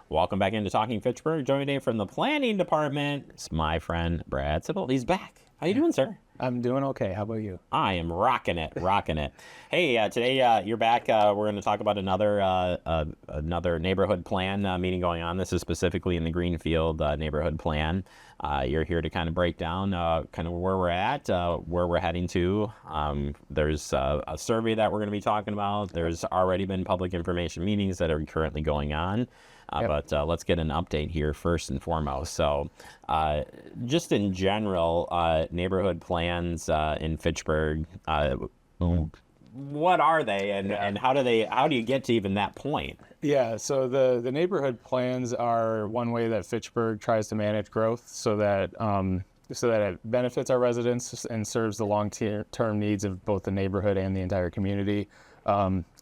Welcome back into Talking Fitchburg. Joining today from the planning department, it's my friend Brad Sibbald. He's back. How you doing, sir? I'm doing okay. How about you? I am rocking it. Hey, today you're back. We're going to talk about another neighborhood plan meeting going on. This is specifically in the Greenfield Neighborhood Plan. You're here to kind of break down kind of where we're at, where we're heading to. There's a survey that we're going to be talking about. There's already been public information meetings that are currently going on. But let's get an update here first and foremost. So just in general, neighborhood plans in Fitchburg, what are they and how do you get to even that point? Yeah, so the neighborhood plans are one way that Fitchburg tries to manage growth so that it benefits our residents and serves the long-term needs of both the neighborhood and the entire community.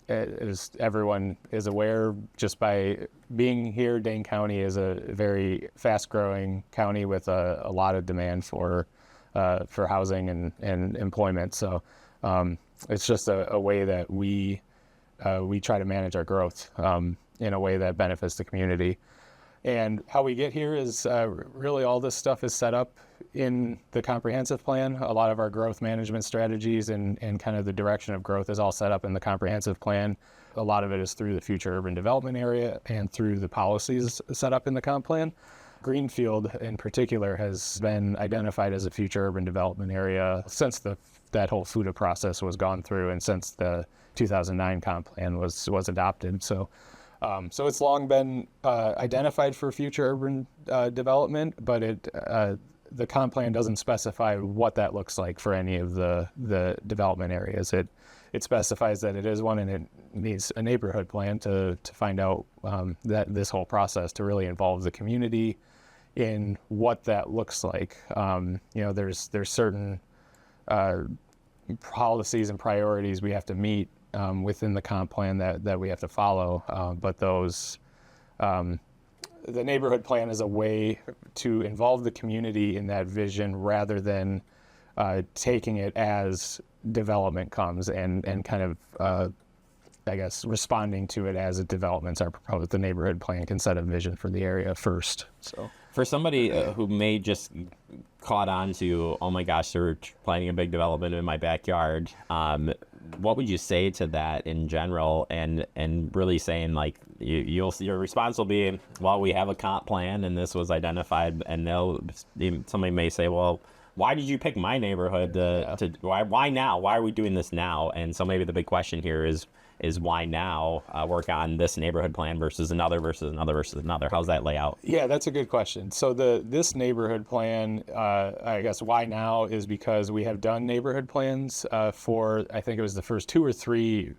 As everyone is aware, just by being here, Dane County is a very fast-growing county with a lot of demand for housing and employment. So it's just a way that we try to manage our growth in a way that benefits the community. And how we get here is really all this stuff is set up in the comprehensive plan. A lot of our growth management strategies and kind of the direction of growth is all set up in the comprehensive plan. A lot of it is through the future urban development area and through the policies set up in the comp plan. Greenfield in particular has been identified as a future urban development area since that whole FUTA process was gone through and since the 2009 comp plan was adopted. So it's long been identified for future urban development, but the comp plan doesn't specify what that looks like for any of the development areas. It specifies that it is one, and it needs a neighborhood plan to find out that this whole process to really involve the community in what that looks like. There's certain policies and priorities we have to meet within the comp plan that we have to follow, but the neighborhood plan is a way to involve the community in that vision rather than taking it as development comes and kind of, I guess, responding to it as developments are proposed. The neighborhood plan can set a vision for the area first. So for somebody who may just caught on to, oh my gosh, they're planning a big development in my backyard, what would you say to that in general, and really saying like your response will be, well, we have a comp plan and this was identified, and somebody may say, well, why did you pick my neighborhood why now? Why are we doing this now? And so maybe the big question here is why now work on this neighborhood plan versus another versus another versus another? How's that lay out? Yeah, that's a good question. So this neighborhood plan, I guess why now is because we have done neighborhood plans for, I think it was the first 2 or 3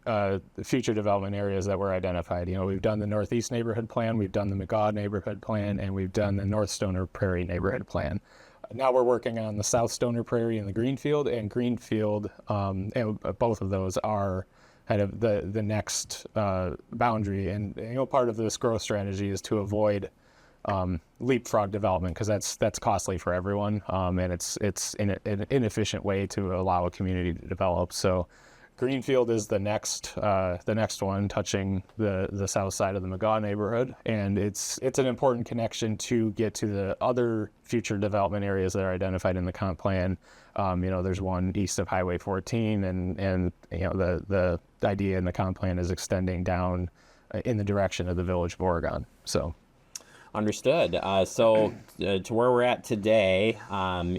future development areas that were identified. We've done the Northeast Neighborhood Plan, we've done the McGaw Neighborhood Plan, and we've done the North Stoner Prairie Neighborhood Plan. Now we're working on the South Stoner Prairie and the Greenfield, and and both of those are kind of the next boundary. And part of this growth strategy is to avoid leapfrog development, because that's costly for everyone, and it's an inefficient way to allow a community to develop. So Greenfield is the next one, touching the south side of the McGaw neighborhood, and it's an important connection to get to the other future development areas that are identified in the comp plan. There's one east of Highway 14, and the idea in the comp plan is extending down in the direction of the Village of Oregon. So. Understood. So to where we're at today,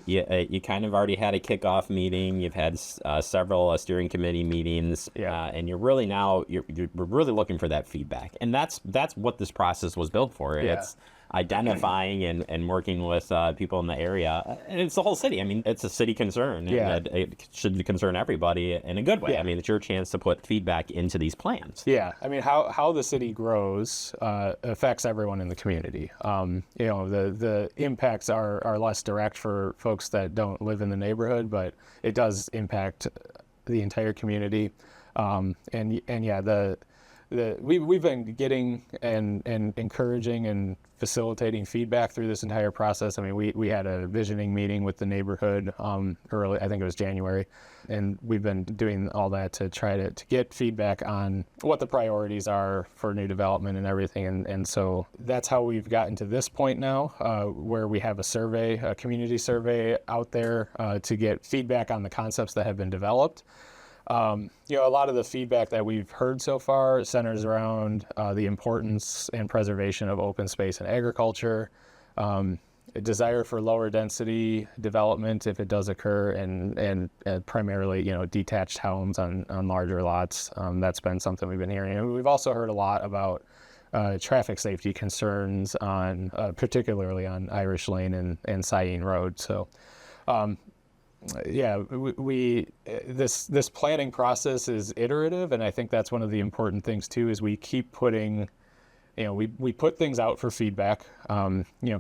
you kind of already had a kickoff meeting. You've had several steering committee meetings, and you're really we're really looking for that feedback, and that's what this process was built for. Yeah. It's identifying and working with people in the area, and it's the whole city. I mean, it's a city concern, and it should concern everybody in a good way. Yeah. I mean, it's your chance to put feedback into these plans. Yeah, I mean, how the city grows affects everyone in the community. The impacts are less direct for folks that don't live in the neighborhood, but it does impact the entire community. we've been getting and encouraging and facilitating feedback through this entire process. I mean, we had a visioning meeting with the neighborhood early, I think it was January, and we've been doing all that to try to get feedback on what the priorities are for new development and everything. And so that's how we've gotten to this point now, where we have a community survey out there to get feedback on the concepts that have been developed. A lot of the feedback that we've heard so far centers around the importance and preservation of open space and agriculture, a desire for lower density development if it does occur, and primarily, detached homes on larger lots. That's been something we've been hearing. And we've also heard a lot about traffic safety concerns particularly on Irish Lane and Cyene Road. So, this planning process is iterative, and I think that's one of the important things too, is we keep putting, we put things out for feedback,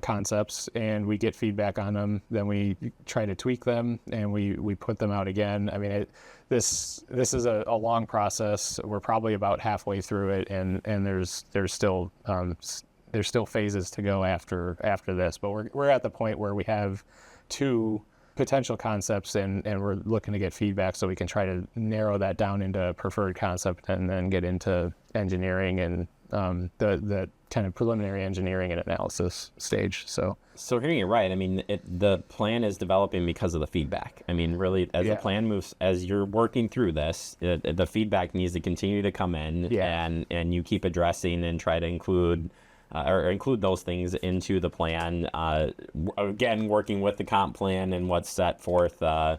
concepts, and we get feedback on them, then we try to tweak them, and we put them out again. I mean, this is a long process. We're probably about halfway through it, and there's still phases to go after this, but we're at the point where we have two potential concepts, and we're looking to get feedback so we can try to narrow that down into a preferred concept, and then get into engineering and the kind of preliminary engineering and analysis stage. So hearing you right, I mean, the plan is developing because of the feedback. I mean, really, as the plan moves, as you're working through this, the feedback needs to continue to come in, and you keep addressing and try to include those things into the plan. Again, working with the comp plan and what's set forth by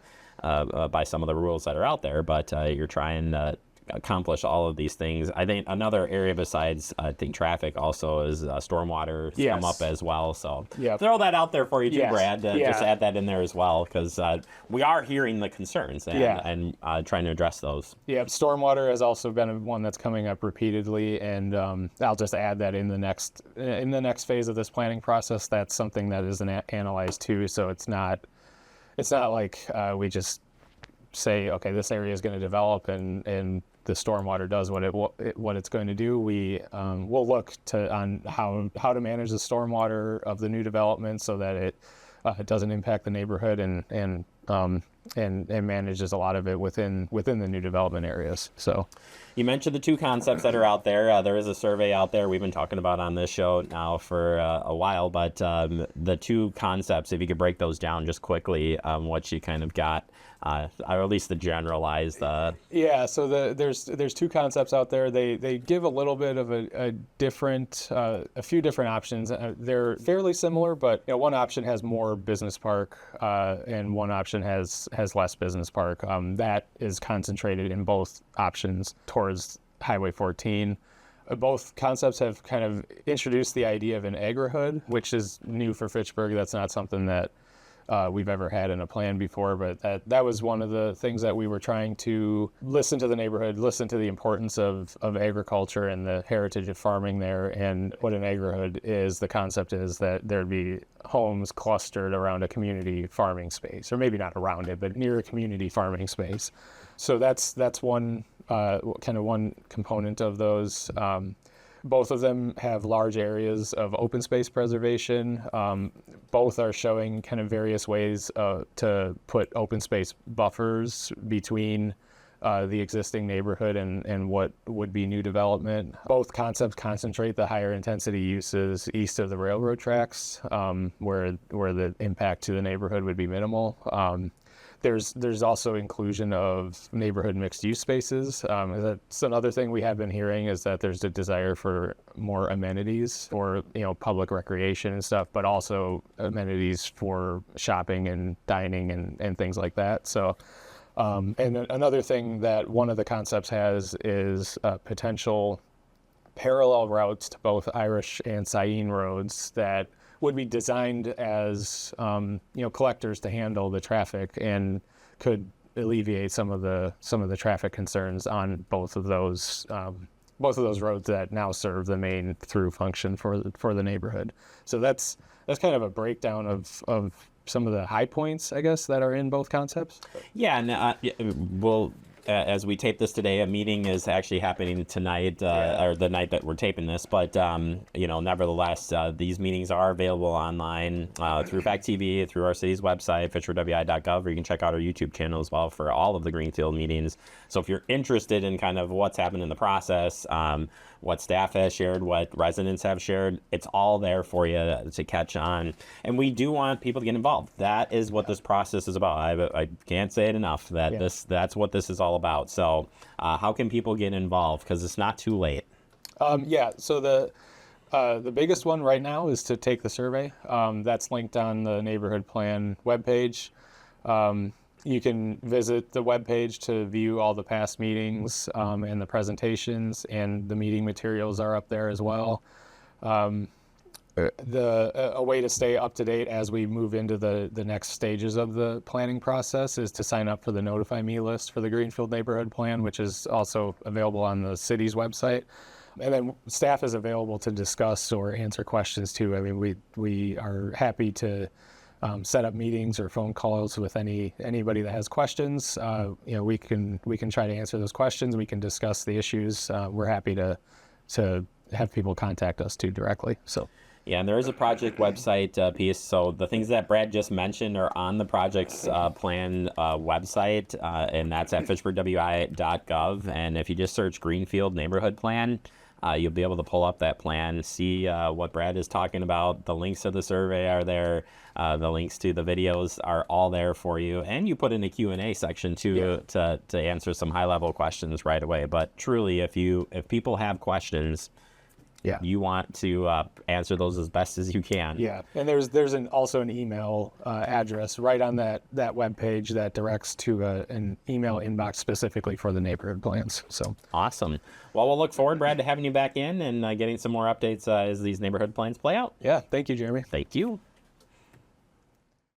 some of the rules that are out there, but you're trying to accomplish all of these things. I think another area besides traffic also is stormwater come up as well. So throw that out there for you too, Brad. Just add that in there as well, because we are hearing the concerns and trying to address those. Yeah, stormwater has also been one that's coming up repeatedly, and I'll just add that in the next phase of this planning process, that's something that is analyzed too. So it's not like we just say, okay, this area is going to develop, and the stormwater does what it's going to do. We'll look on how to manage the stormwater of the new development so that it doesn't impact the neighborhood, and manages a lot of it within the new development areas. So, you mentioned the two concepts that are out there. There is a survey out there we've been talking about on this show now for a while, but the two concepts, if you could break those down just quickly, what you kind of got, or at least the generalized. So there's two concepts out there. They give a little bit of a few different options. They're fairly similar, but one option has more business park, and one option has less business park. That is concentrated in both options towards Highway 14. Both concepts have kind of introduced the idea of an agrihood, which is new for Fitchburg. That's not something that we've ever had in a plan before, but that was one of the things that we were trying to listen to the neighborhood, listen to the importance of agriculture and the heritage of farming there. And what an agrihood is, the concept is that there'd be homes clustered around a community farming space, or maybe not around it, but near a community farming space. So that's one one component of those. Both of them have large areas of open space preservation. Both are showing kind of various ways to put open space buffers between the existing neighborhood and what would be new development. Both concepts concentrate the higher intensity uses east of the railroad tracks, where the impact to the neighborhood would be minimal. There's also inclusion of neighborhood mixed-use spaces. That's another thing we have been hearing, is that there's a desire for more amenities for public recreation and stuff, but also amenities for shopping and dining and things like that. So, and another thing that one of the concepts has is potential parallel routes to both Irish and Cyene roads that would be designed as collectors to handle the traffic, and could alleviate some of the traffic concerns on both of those roads that now serve the main through function for the neighborhood. So that's kind of a breakdown of some of the high points, I guess, that are in both concepts. Yeah, and as we tape this today, a meeting is actually happening tonight, or the night that we're taping this. But nevertheless, these meetings are available online through Fact TV, through our city's website, fitchburgwi.gov, or you can check out our YouTube channel as well for all of the Greenfield meetings. So if you're interested in kind of what's happened in the process, what staff has shared, what residents have shared, it's all there for you to catch on. And we do want people to get involved. That is what this process is about. I can't say it enough that that's what this is all about. So how can people get involved? Because it's not too late. So the biggest one right now is to take the survey. That's linked on the neighborhood plan webpage. You can visit the webpage to view all the past meetings and the presentations, and the meeting materials are up there as well. A way to stay up to date as we move into the next stages of the planning process is to sign up for the Notify Me list for the Greenfield Neighborhood Plan, which is also available on the city's website. And then staff is available to discuss or answer questions too. I mean, we are happy to set up meetings or phone calls with anybody that has questions. We can try to answer those questions. We can discuss the issues. We're happy to have people contact us too directly. So. Yeah, and there is a project website piece. So the things that Brad just mentioned are on the project's plan website, and that's at fitchburgwi.gov. And if you just search Greenfield Neighborhood Plan, you'll be able to pull up that plan, see what Brad is talking about. The links to the survey are there. The links to the videos are all there for you. And you put in a Q&A section too to answer some high-level questions right away. But truly, if people have questions, you want to answer those as best as you can. Yeah, and there's also an email address right on that webpage that directs to an email inbox specifically for the neighborhood plans. So awesome. Well, we'll look forward, Brad, to having you back in and getting some more updates as these neighborhood plans play out. Yeah, thank you, Jeremy. Thank you.